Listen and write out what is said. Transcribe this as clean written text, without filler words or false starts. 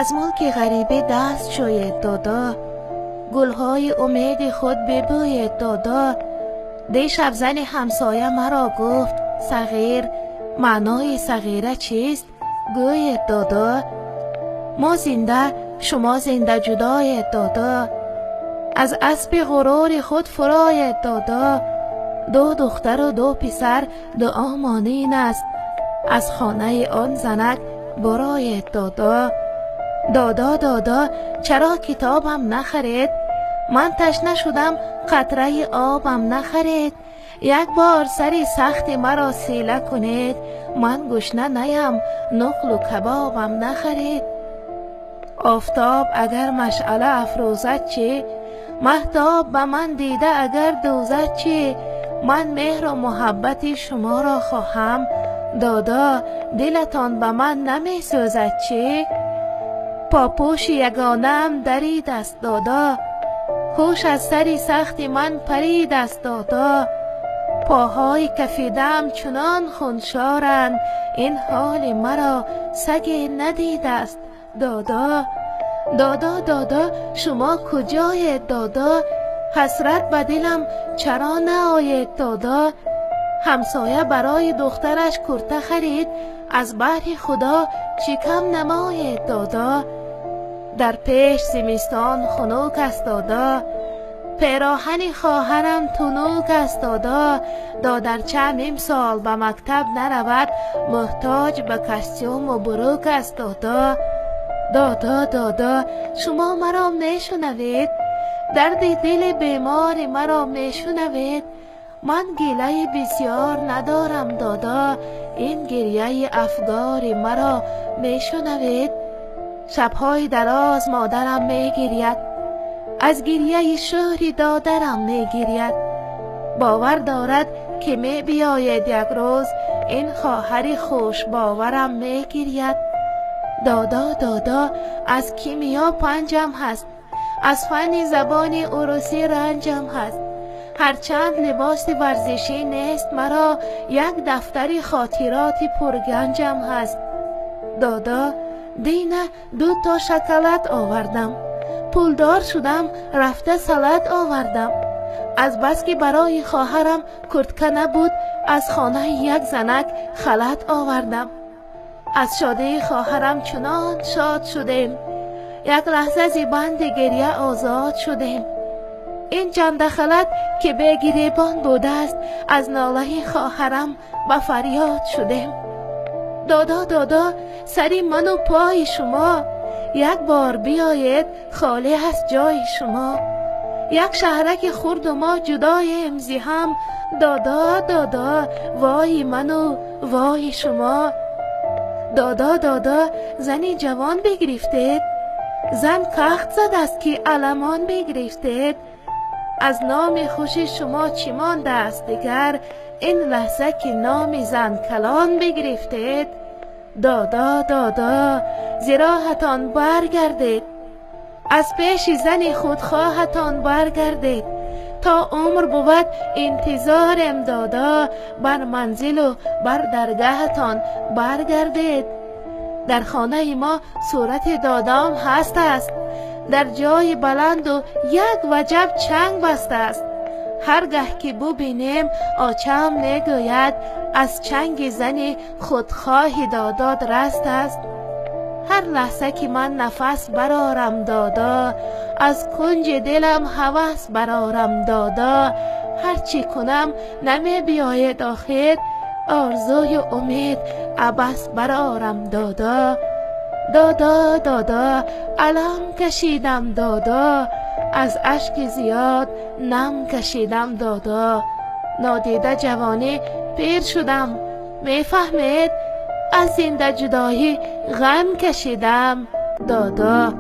از ملک غریبی دست شوید دادا، گلهای امید خود ببوید دادا. دیشب زن همسایه مرا گفت صغیر، معنای صغیره چیست؟ گوید دادا ما زنده شما زنده جداید دادا. از اسب غرور خود فراید دادا، دو دختر و دو پسر دعا مانین است، از خانه آن زنک براید دادا. دادا دادا چرا کتابم نخرید؟ من تشنه شدم قطره آبم نخرید. یک بار سری سخت مرا سیله کنید، من گشنه نیم نقل و کبابم نخرید. آفتاب اگر مشعله افروزد چی؟ مهتاب به من دیده اگر دوزد چی؟ من مهر و محبت شما را خواهم، دادا دلتان به من نمی سوزد چی؟ پاپوش یگانم درید است دادا، هوش از سری سخت من پرید است دادا. پاهای کفیدم چنان خونشارند، این حال مرا سگی ندیده است دادا. دادا دادا شما کجایید دادا؟ حسرت به دلم چرا نآید دادا؟ همسایه برای دخترش کرته خرید، از بهر خدا چی کم نماید دادا؟ در پیش زمستان خنک است دادا، پیراهن خواهرم تنوک است دادا. دادرچه امسال به مکتب نرود، محتاج به کاستیوم و بروک است دادا. دادا دادا شما مرا میشنوید؟ درد دل بیمار مرا میشنوید؟ من گله بسیار ندارم دادا، این گریه افگار مرا میشنوید؟ شبهای دراز مادرم میگرید، از گریه شوهر دادرم میگرید. باور دارد که می بیاید یک روز، این خواهر خوش باورم میگرید. دادا دادا از کیمیا پنجم هست، از فن زبان عروسی رنجم هست. هرچند لباس ورزشی نیست مرا، یک دفتر خاطرات پرگنجم هست. دادا دینه 2 تا شکلات آوردم، پولدار شدم رفته سالاد آوردم. از بس که برای خواهرم کرتکه نبود، از خانه یک زنک خلط آوردم. از شادی خواهرم چنان شاد شدیم، یک لحظه زیبند گریه آزاد شدیم. این چند خلط که به گریبان بوده است، از ناله خواهرم به فریاد شدیم. دادا دادا سری من و پای شما، یک بار بیایید خالی است جای شما. یک شهرک خرد و ما جدای امزی هم، دادا دادا وای من و وای شما. دادا دادا زنی جوان بگرفتید، زن کخت زد است که علمان بگرفتید. از نام خوش شما چی مانده است دیگر، این لحظه که نام زن کلان بگرفتید. دادا دادا زراحتان برگردید، از پیش زن خودخواهتان برگردید. تا عمر بود انتظارم دادا، بر منزل و بر درگاهتان برگردید. در خانه ما صورت دادام هست است، در جای بلند و یک وجب چنگ بسته است. هرگه که ببینیم آچم میگوید، از چنگ زن خودخواه داداد رست است. هر لحظه که من نفس برارم دادا، از کنج دلم هوس برارم دادا. هرچی کنم نمی بیاید آخر، آرزوی امید عبس برارم دادا. دادا دادا علم کشیدم دادا، از اشک زیاد نم کشیدم دادا. نادیده جوانی پیر شدم، میفهمید؟ از زنده جدایی غم کشیدم دادا.